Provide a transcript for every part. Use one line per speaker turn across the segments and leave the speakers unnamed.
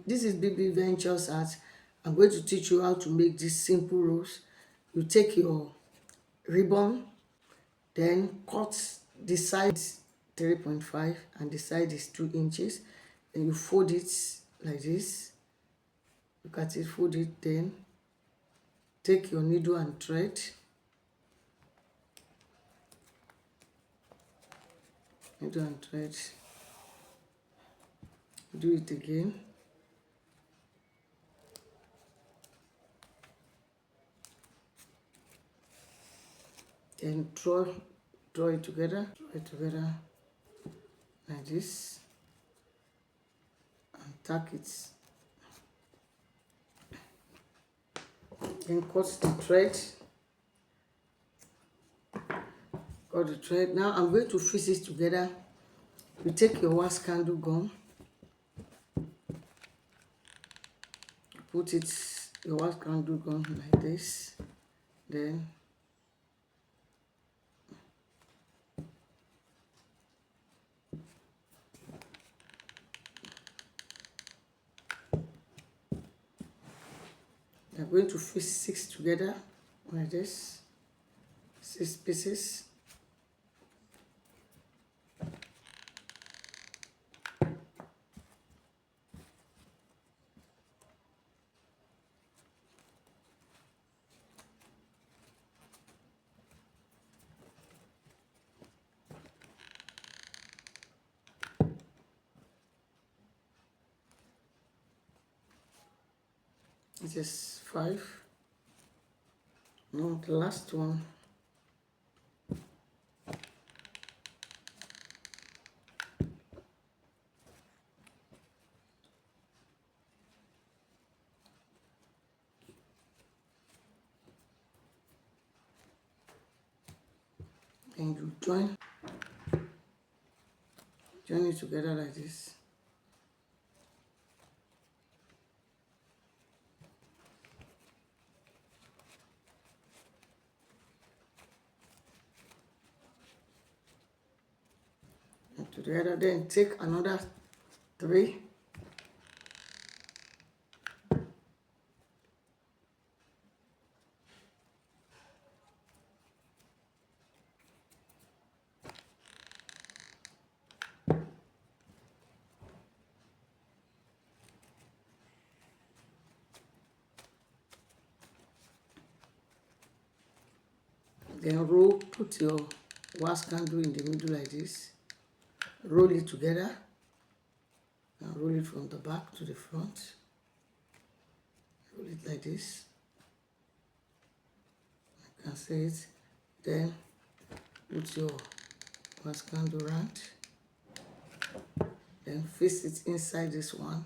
This is BB Ventures Art. I'm going to teach you how to make these simple rows. You take your ribbon, then cut the side 3.5 and the side is 2 inches. Then you fold it like this. Look at it, fold it, then take your needle and thread. Needle and thread. Do it again. Then draw it together, like this, and tack it. Then cut the thread. Cut the thread. Now I'm going to fix it together. You take your wax candle gum, put it your wax candle gum like this, then I'm going to fix 6 together like this, 6 pieces. It is 5. No, the last one. And you join it together like this. And together, then take another 3. Then put your wax candle in the middle like this. Roll it together. And roll it from the back to the front. Roll it like this. I can see it. Then put your wax candle round. Then fix it inside this one.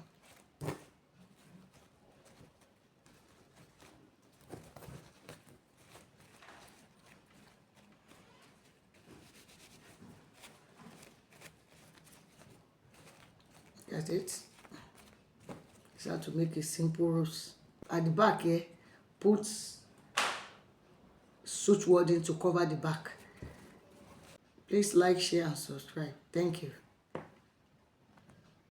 That's it. It's how to make a simple rose. At the back here, put suit wording to cover the back. Please like, share, and subscribe. Thank you.